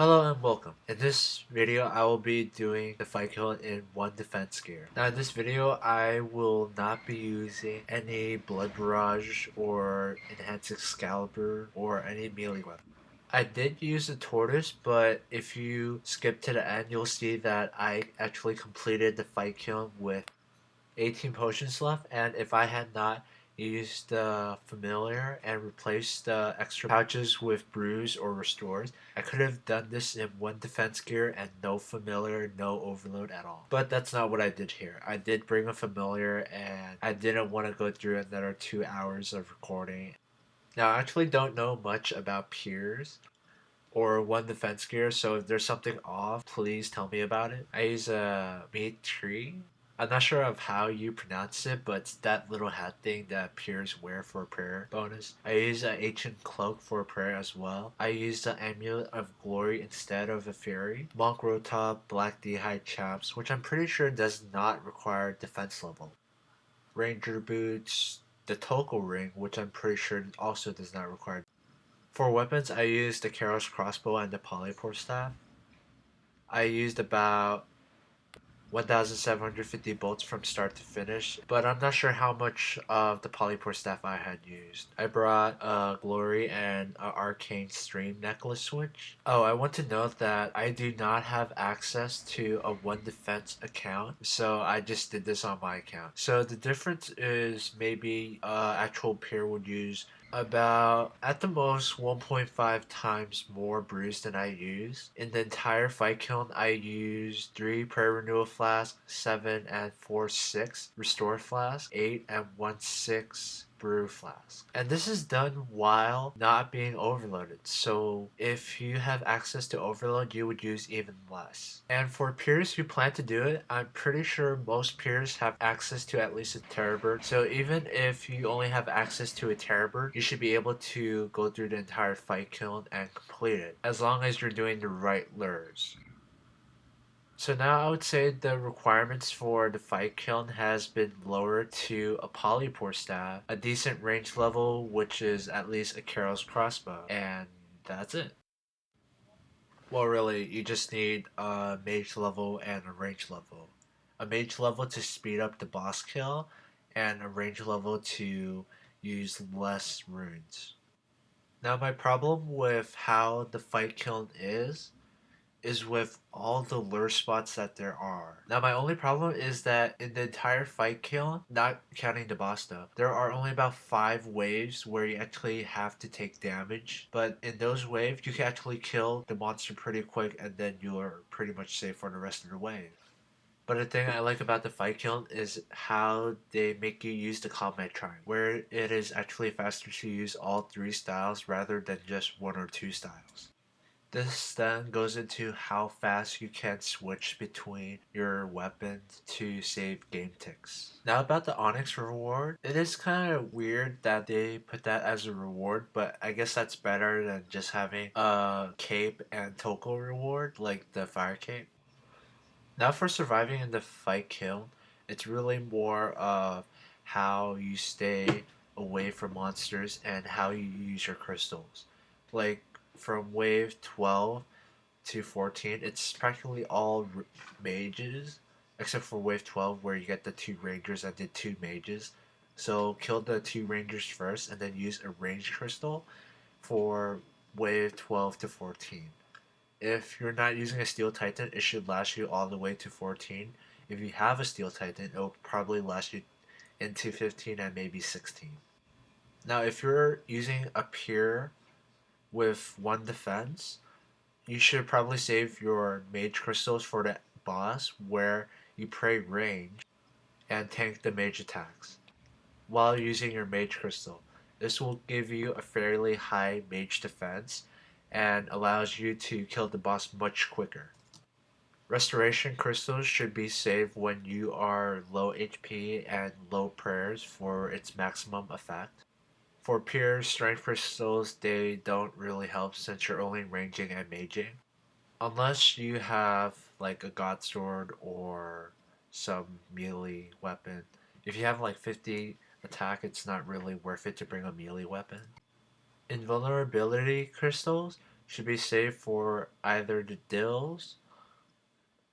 Hello and welcome. In this video, I will be doing the fight kill in one defense gear. Now in this video, I will not be using any blood barrage or enhanced excalibur or any melee weapon. I did use the Tortoise, but if you skip to the end, you'll see that I actually completed the fight kill with 18 potions left, and if I had not used the familiar and replaced the extra pouches with brews or restores, I could have done this in one defense gear and no familiar, no overload at all. But that's not what I did here. I did bring a familiar and I didn't want to go through another 2 hours of recording. Now I actually don't know much about peers or one defense gear, so if there's something off, please tell me about it. I use a meat tree. I'm not sure of how you pronounce it, but it's that little hat thing that peers wear for a prayer bonus. I use an ancient cloak for a prayer as well. I use the amulet of glory instead of a fairy. Monk rotop, black d'hide chaps, which I'm pretty sure does not require defense level. Ranger boots, the Tokharr ring, which I'm pretty sure also does not require. For weapons, I used the Karil's crossbow and the Polypore staff. I used about 1,750 bolts from start to finish, but I'm not sure how much of the Polypore staff I had used. I brought a Glory and an Arcane Stream necklace switch. Oh, I want to note that I do not have access to a one defense account, so I just did this on my account. So the difference is maybe actual peer would use about at the most 1.5 times more brews than I use. In the entire fight kiln, I used 3 prayer renewal flasks, 7 and 4 6 restore flasks, 8 and 1 6 brew flask. And this is done while not being overloaded. So if you have access to overload, you would use even less. And for peers who plan to do it, I'm pretty sure most peers have access to at least a Terrorbird. So even if you only have access to a Terrorbird, you should be able to go through the entire fight kiln and complete it, as long as you're doing the right lures. So now I would say the requirements for the fight kiln has been lowered to a Polypore staff, a decent range level, which is at least a Karil's crossbow, and that's it. Well, really, you just need a mage level and a range level. A mage level to speed up the boss kill, and a range level to use less runes. Now, my problem with how the fight kiln is with all the lure spots that there are. Now my only problem is that in the entire fight kill, not counting the boss though, there are only about 5 waves where you actually have to take damage. But in those waves, you can actually kill the monster pretty quick and then you are pretty much safe for the rest of the wave. But the thing I like about the fight kiln is how they make you use the combat triangle, where it is actually faster to use all 3 styles rather than just 1 or 2 styles. This then goes into how fast you can switch between your weapons to save game ticks. Now about the Onyx reward, it is kind of weird that they put that as a reward, but I guess that's better than just having a cape and Toko reward like the fire cape. Now for surviving in the fight kill, it's really more of how you stay away from monsters and how you use your crystals. Like from wave 12 to 14, it's practically all mages, except for wave 12 where you get the 2 rangers and the 2 mages. So kill the 2 rangers first and then use a ranged crystal for wave 12 to 14. If you're not using a Steel Titan, it should last you all the way to 14. If you have a Steel Titan, it'll probably last you into 15 and maybe 16. Now, if you're using a peer with 1 defense, you should probably save your mage crystals for the boss where you pray range and tank the mage attacks while using your mage crystal. This will give you a fairly high mage defense and allows you to kill the boss much quicker. Restoration crystals should be saved when you are low HP and low prayers for its maximum effect. For pure strength crystals, they don't really help since you're only ranging and maging. Unless you have like a god sword or some melee weapon. If you have like 50 attack, it's not really worth it to bring a melee weapon. Invulnerability crystals should be saved for either the Dills,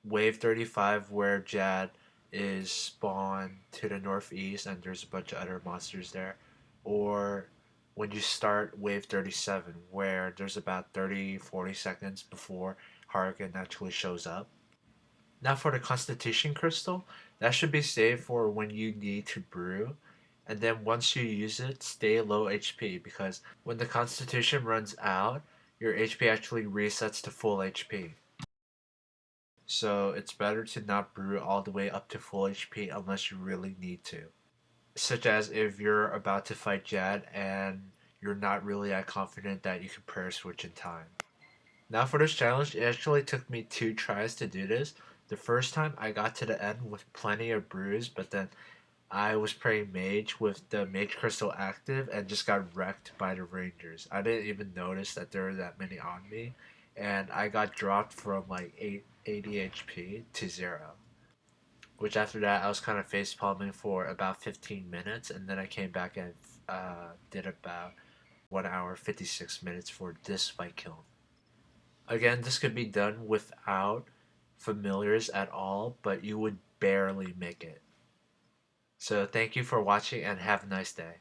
Wave 35 where Jad is spawned to the northeast and there's a bunch of other monsters there, or when you start Wave 37 where there's about 30-40 seconds before Harrigan actually shows up. Now for the Constitution Crystal, that should be saved for when you need to brew. And then once you use it, stay low HP because when the Constitution runs out, your HP actually resets to full HP. So it's better to not brew all the way up to full HP unless you really need to. Such as if you're about to fight Jad and you're not really that confident that you can prayer switch in time. Now for this challenge, it actually took me 2 tries to do this. The first time I got to the end with plenty of brews, but then I was playing mage with the mage crystal active and just got wrecked by the rangers. I didn't even notice that there were that many on me, and I got dropped from like 80 HP to 0. Which after that I was kind of face palming for about 15 minutes, and then I came back and did about 1 hour 56 minutes for this fight kill. Again, this could be done without familiars at all, but you would barely make it. So thank you for watching and have a nice day.